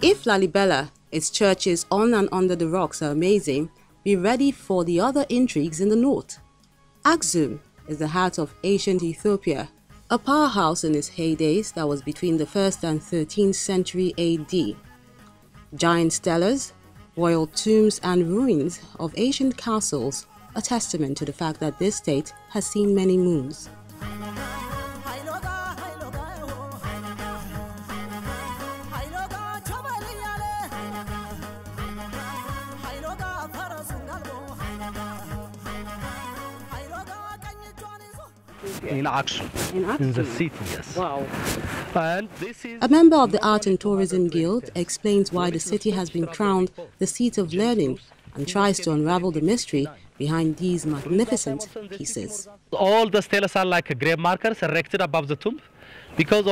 If Lalibela, its churches on and under the rocks are amazing, be ready for the other intrigues in the north. Aksum is the heart of ancient Ethiopia, a powerhouse in its heydays that was between the 1st and 13th century AD. Giant stelas, royal tombs and ruins of ancient castles, a testament to the fact that this state has seen many moons. In Arthouse, in the city, yes. Wow. And this is A member of the Art and Tourism Guild explains why the city has been crowned the seat of learning and tries to unravel the mystery behind these magnificent pieces. all the steles are like grave markers erected above the tomb, because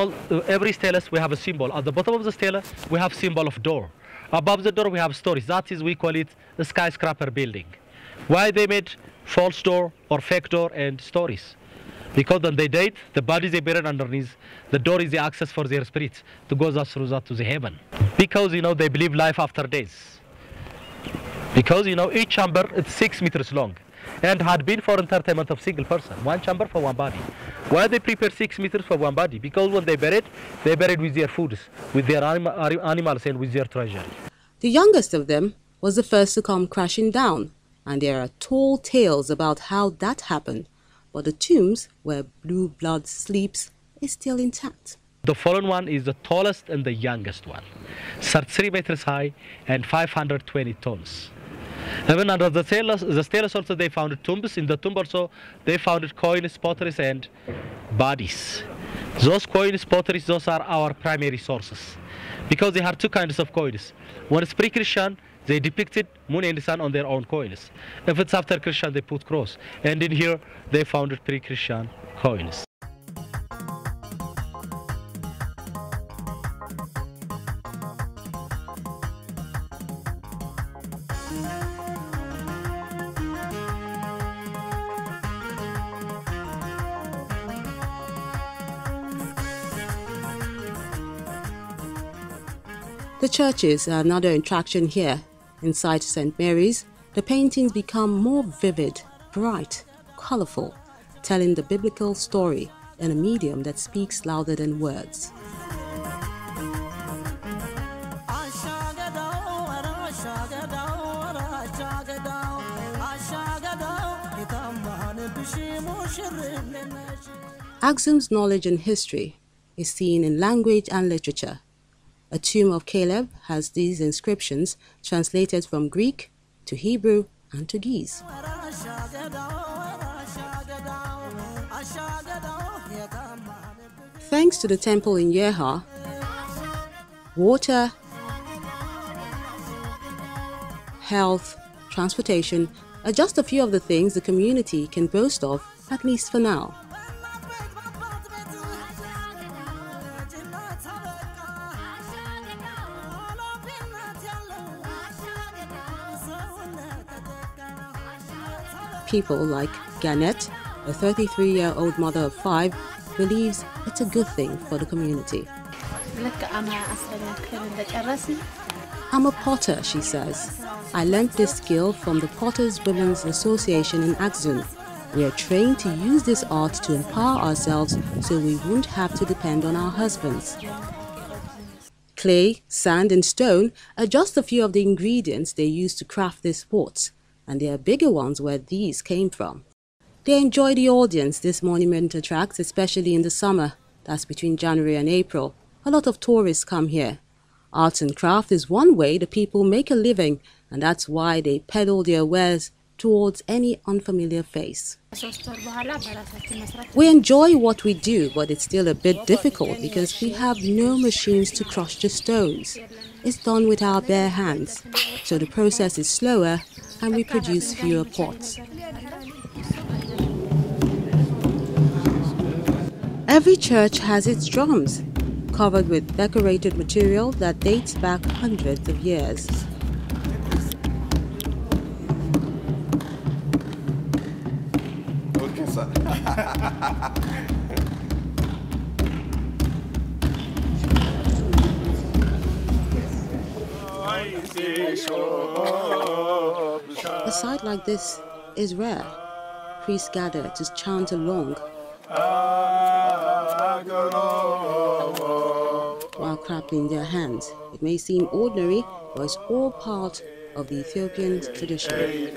every stele we have a symbol. At the bottom of the stele we have symbol of door. Above the door we have stories. That is, we call it the skyscraper building. Why they made false door or fake door and stories? Because when they died, the bodies they buried underneath, the door is the access for their spirits to go through that to the heaven. Because, they believe life after death. Because, each chamber is 6 meters long and had been for entertainment of single person, one chamber for one body. Why they prepare 6 meters for one body? Because when they buried with their foods, with their animals and with their treasure. The youngest of them was the first to come crashing down, and there are tall tales about how that happened. But the tombs where blue blood sleeps is still intact. The fallen one is the tallest and the youngest one, 33 meters high and 520 tons. Even under the steles also they found tombs. In the tomb also they found coins, potteries and bodies. Those coins, potteries, those are our primary sources. Because they have two kinds of coins. One is pre-Christian, they depicted moon and sun on their own coins. If it's after Christian, they put cross. And in here, they found pre-Christian coins. The churches are another attraction here. Inside St. Mary's, the paintings become more vivid, bright, colorful, telling the biblical story in a medium that speaks louder than words. Aksum's knowledge and history is seen in language and literature. A tomb of Caleb has these inscriptions translated from Greek to Hebrew and to Ge'ez. Thanks to the temple in Yeha, water, health, transportation are just a few of the things the community can boast of, at least for now. People like Ganet, a 33-year-old mother of 5, believes it's a good thing for the community. I'm a potter, she says. I learned this skill from the Potters Women's Association in Aksum. We are trained to use this art to empower ourselves so we won't have to depend on our husbands. Clay, sand and stone are just a few of the ingredients they use to craft these pots, and there are bigger ones where these came from. They enjoy the audience this monument attracts, especially in the summer. That's between January and April. A lot of tourists come here. Arts and craft is one way the people make a living, and that's why they peddle their wares towards any unfamiliar face. We enjoy what we do, but it's still a bit difficult because we have no machines to crush the stones. It's done with our bare hands, so the process is slower and we produce fewer pots. Every church has its drums, covered with decorated material that dates back hundreds of years. A sight like this is rare. Priests gather to chant along while clapping their hands. It may seem ordinary, but it's all part of the Ethiopian tradition.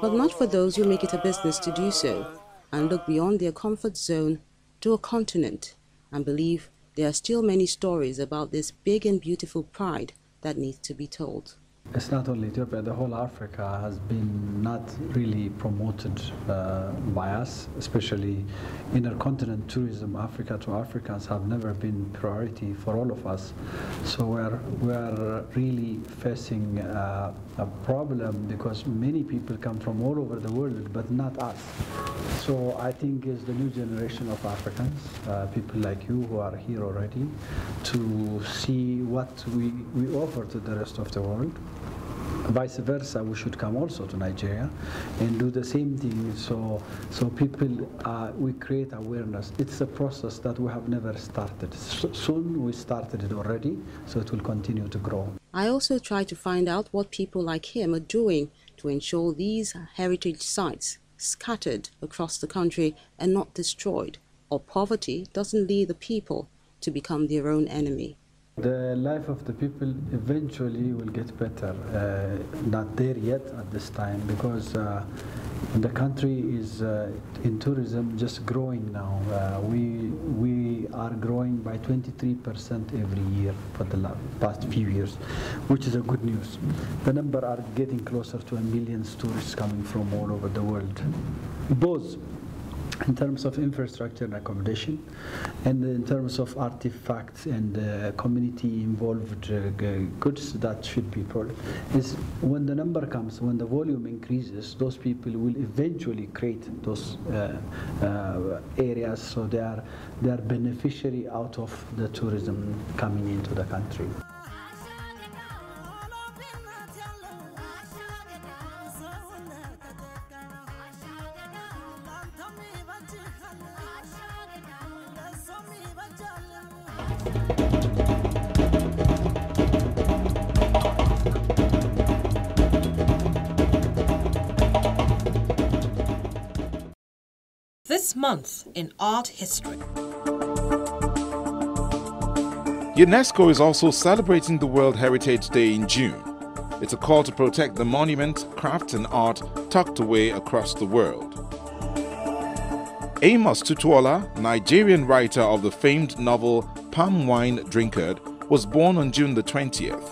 But not for those who make it a business to do so and look beyond their comfort zone to a continent and believe there are still many stories about this big and beautiful pride that needs to be told. It's not only Ethiopia, the whole Africa has been not really promoted by us, especially intercontinental tourism. Africa to Africans have never been priority for all of us. So we're really facing a problem because many people come from all over the world, but not us. So I think it's the new generation of Africans, people like you who are here already, to see what we offer to the rest of the world. Vice versa, we should come also to Nigeria and do the same thing. So people, we create awareness. It's a process that we have never started. Soon we started it already, so it will continue to grow. I also try to find out what people like him are doing to ensure these heritage sites scattered across the country and not destroyed, or poverty doesn't lead the people to become their own enemy. The life of the people eventually will get better. Not there yet at this time because the country is in tourism just growing now. We are growing by 23% every year for the past few years, which is a good news. The number are getting closer to 1 million tourists coming from all over the world. Both in terms of infrastructure and accommodation, and in terms of artifacts and community-involved goods that should be produced, is when the number comes, when the volume increases, those people will eventually create those areas, so they are beneficiary out of the tourism coming into the country. This month in art history. UNESCO is also celebrating the World Heritage Day in June. It's a call to protect the monument, craft and art tucked away across the world. Amos Tutuola, Nigerian writer of the famed novel Palm Wine Drinkard, was born on June the 20th.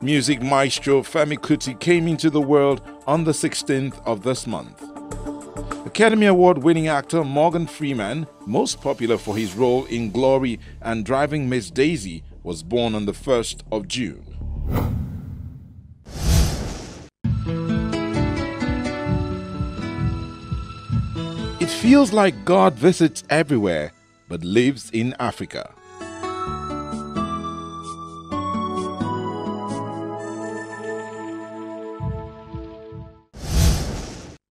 Music maestro Femi Kuti came into the world on the 16th of this month. Academy Award-winning actor Morgan Freeman, most popular for his role in Glory and Driving Miss Daisy, was born on the 1st of June. It feels like God visits everywhere but lives in Africa.